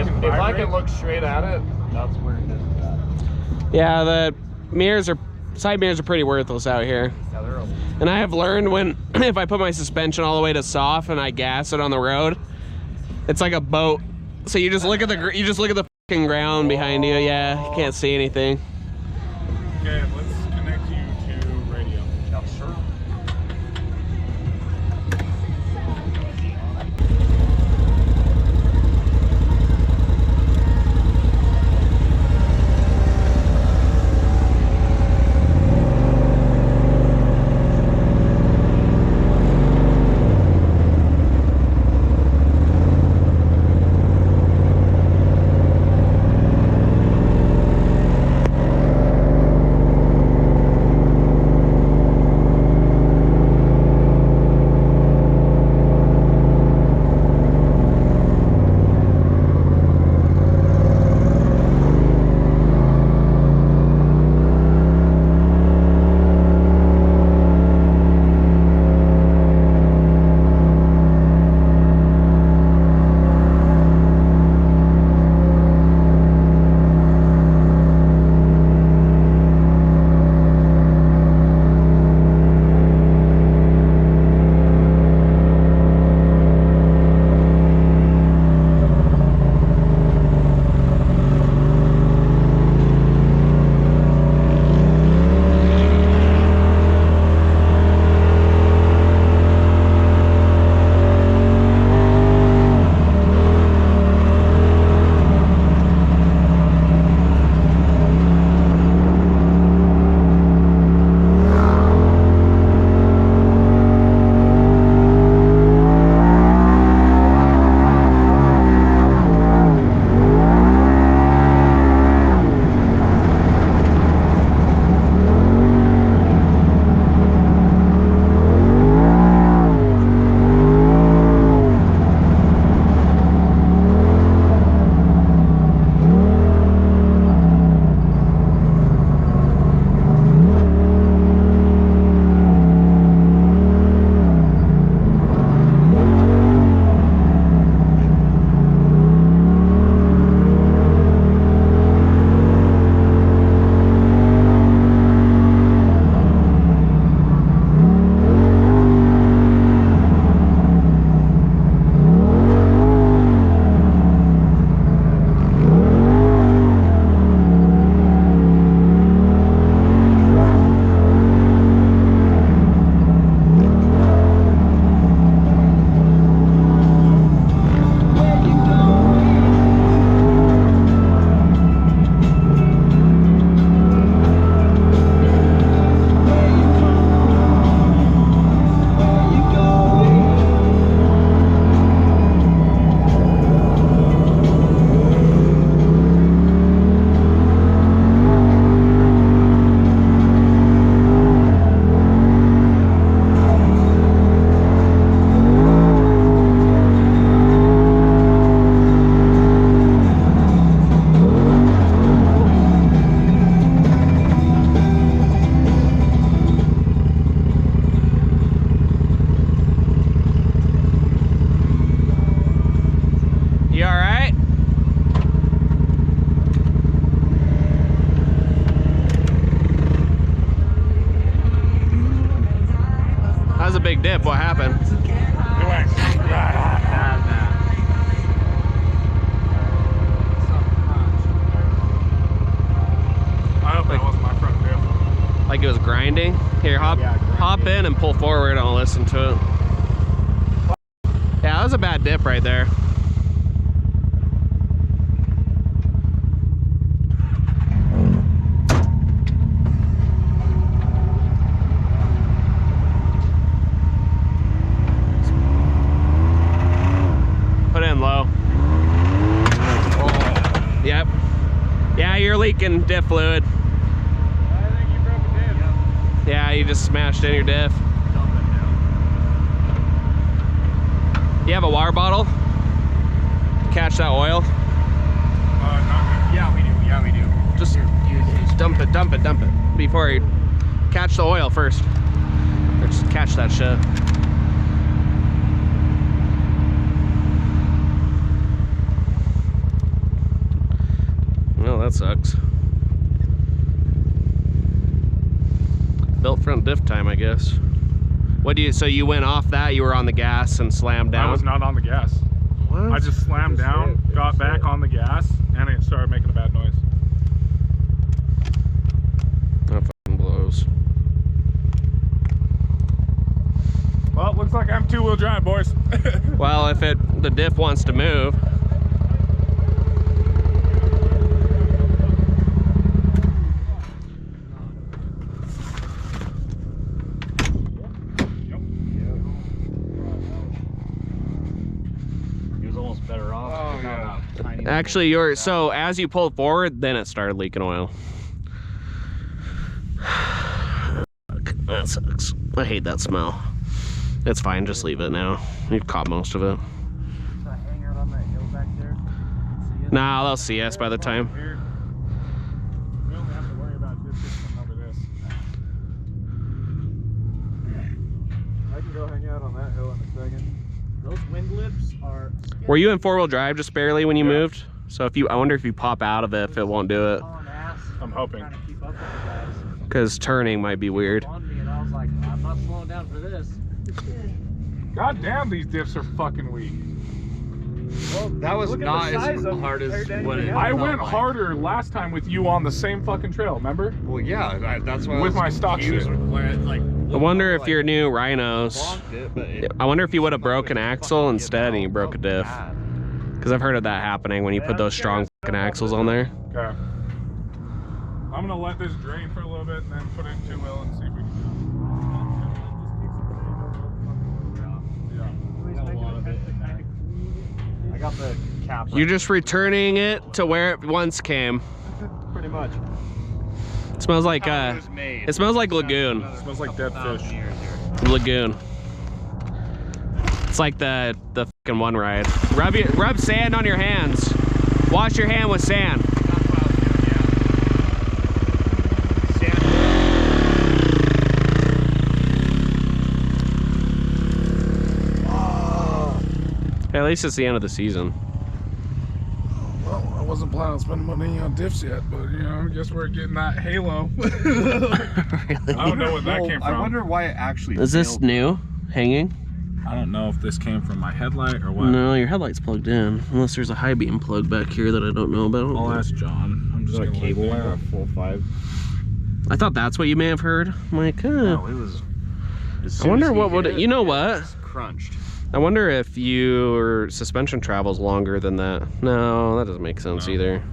if I can look straight at it, that's where it is at. Yeah, the mirrors are, side mirrors are pretty worthless out here. Yeah, they're a And I have learned when, if I put my suspension all the way to soft and I gas it on the road, it's like a boat. So you just look at the fucking ground behind you. Yeah, you can't see anything. Okay, let's connect you to radio. Yeah, sure. big dip. What happened? It went. I hope that wasn't my front diff. Like it was grinding? Here, hop in and pull forward and I'll listen to it. Yeah, that was a bad dip right there. Put in low. Oh. Yep. Yeah, you're leaking diff fluid. I think you broke a diff. Yeah, you just smashed in your diff. You have a water bottle? Catch that oil? Yeah, we do. Yeah, we do. Just dump it before you catch the oil first. Or just catch that shit. that sucks. Belt front diff time, I guess. What do you, so you went off that, you were on the gas and slammed down? I was not on the gas. What? I just slammed down, got back on the gas, and it started making a bad noise. That fucking blows. Well, it looks like I'm two-wheel drive, boys. Well, if the diff wants to move. Actually, so as you pulled forward, then it started leaking oil. That sucks. I hate that smell. It's fine, just leave it now. You've caught most of it. Nah, they'll see us by the time. We only have to worry about this coming over this. I can go hang out on that hill in a second. Those wind lips are... Were you in four-wheel drive just barely when you moved? So if you, I wonder if you pop out of it, if it won't do it. I'm hoping. Because turning might be weird. And I was like, I'm not slowing down for this. God damn, these diffs are fucking weak. Well, That was not as hard as what it I felt went like. harder last time with you on the same fucking trail, remember? Well, yeah, that's why I With was my stock confused shit. where it, like, I wonder if your new Rhinos, bonked it, but it- I wonder if you would have broke an axle instead and you broke a diff. Because I've heard of that happening when you put those strong fucking axles on there. Okay. I'm gonna let this drain for a little bit and then put it in two-wheel and see if we can I got the cap. You're just returning it to where it once came. Pretty much. It smells like it smells like lagoon. It smells like dead fish. Lagoon. It's like the fucking one ride. Rub sand on your hands. Wash your hand with sand. Hey, at least it's the end of the season. Well, I wasn't planning on spending money on diffs yet, but you know, I guess we're getting that halo. I don't know what that came from. I wonder why it actually Is this new? Hanging? I don't know if this came from my headlight or what. No, your headlight's plugged in. Unless there's a high beam plug back here that I don't know about. I'll ask John. I'm just a gonna cable let him wire, a know. full 5. I thought that's what you may have heard. I'm like, No, it was. I wonder what would it, you know what? It's crunched. I wonder if your suspension travels longer than that. No, that doesn't make sense either.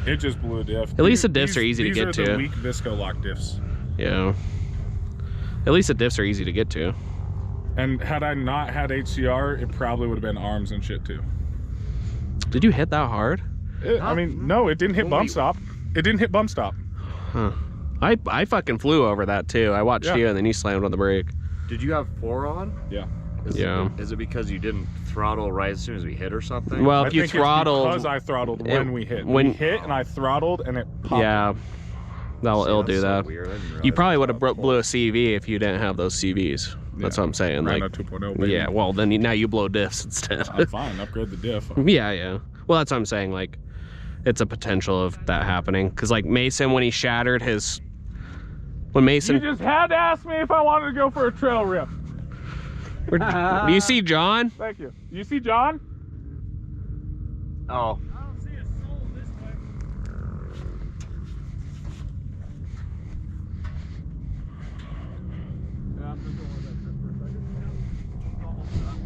It just blew a diff. At least the diffs are easy to get These are to. the weak visco lock diffs. Yeah. At least the diffs are easy to get to. And had I not had HCR, it probably would have been arms and shit too. Did you hit that hard? I mean, no, it didn't hit bump stop. It didn't hit bump stop. Huh. I fucking flew over that too. I watched you and then you slammed on the brake. Did you have 4 on? Yeah. Is it because you didn't throttle right as soon as we hit or something? Well, I if you think it's throttled, because I throttled when we hit. when- We hit and I throttled and it popped. yeah, it'll do that. Weird. I didn't realize You probably it would was have that blew a CV if you didn't have those CVs. That's what I'm saying. Rhino Like, 2.0, baby. yeah. Well, then now you blow diffs instead. I'm fine. Upgrade the diff. Yeah. Well, that's what I'm saying. Like, it's a potential of that happening. Cause like Mason, when he shattered his, You Mason, just had to ask me if I wanted to go for a trail rip. do you see John? Thank you. You see John? Oh. I don't see a soul this way. Yeah, I'm just going with that trip for a second. Almost done.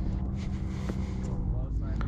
A lot of signs.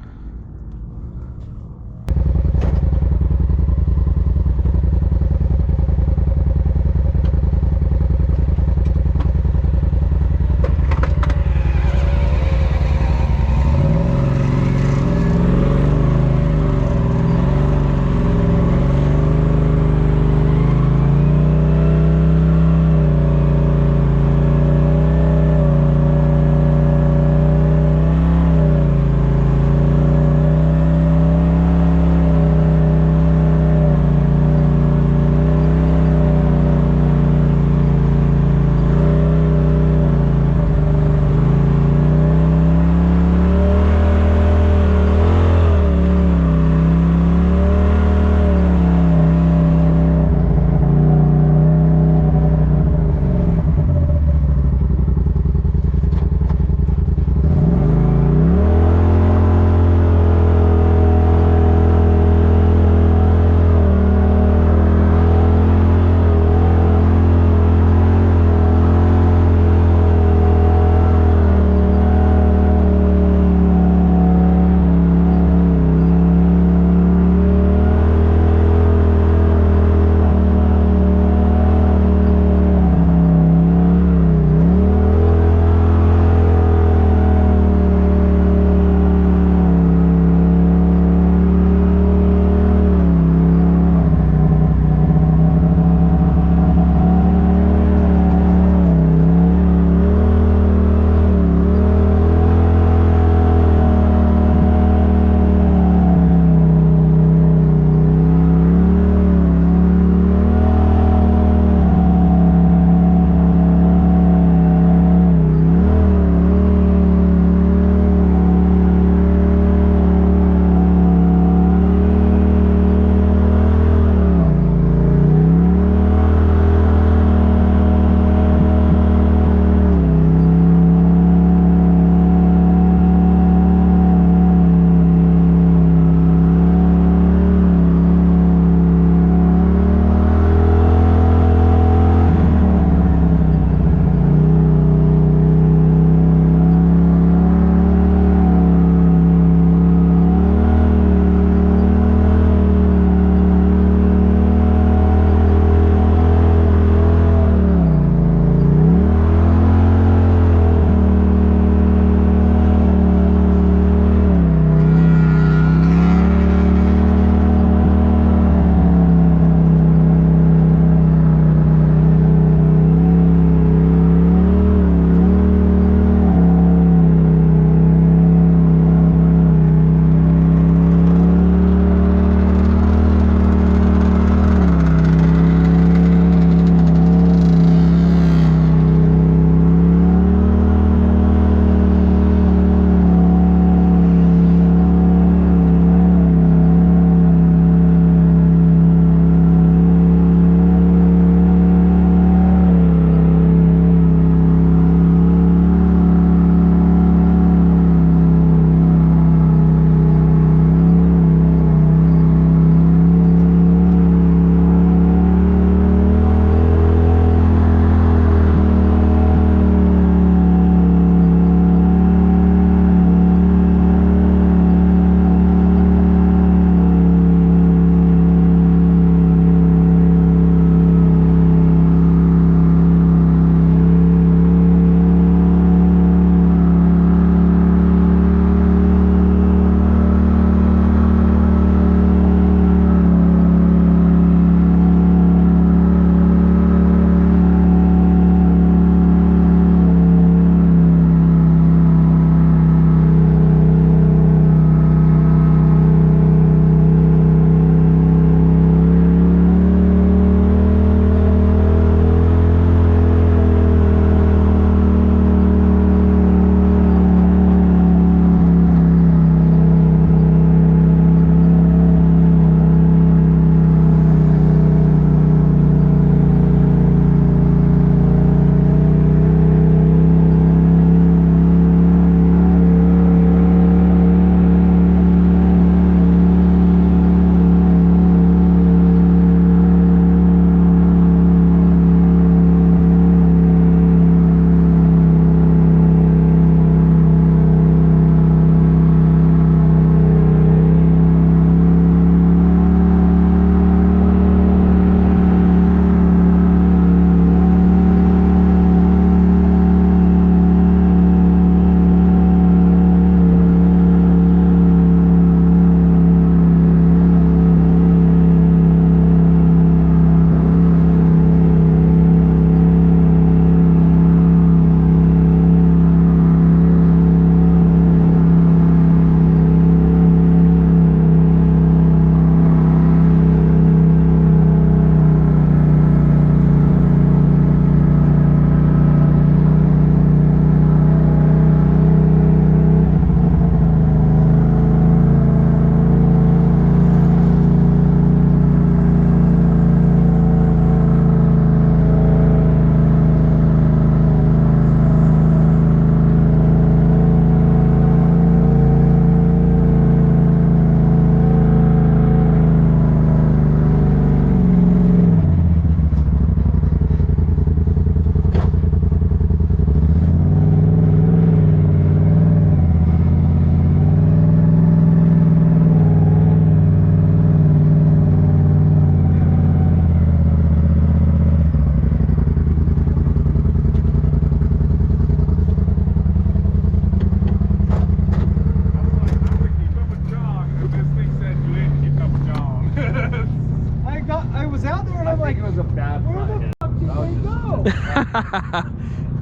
like it was a bad Where the hit. fuck did That was they just- go?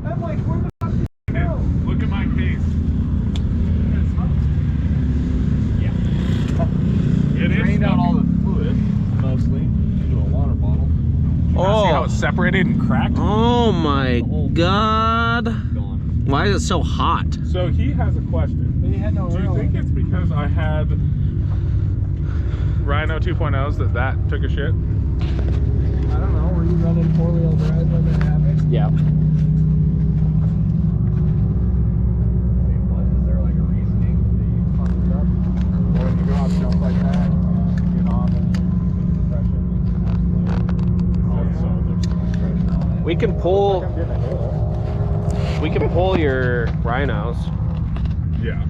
I'm like, where the fuck did they go? Look at my case. Yeah. It is Drained out all smoking. the fluid, mostly, into a water bottle. See how Oh. it's separated and cracked? Oh my god. Gone. Why is it so hot? So he has a question. They had no Do you oil. think it's because I had Rhino 2.0s that took a shit? I don't know. Were you running 4-wheel drive when that happened? Yeah. Wait, what? Is there like a reasoning that you fucked it up? Or when you go out jump like that, get on and compression and absolutely. So there's so much pressure on it. We can pull your rhinos. Yeah.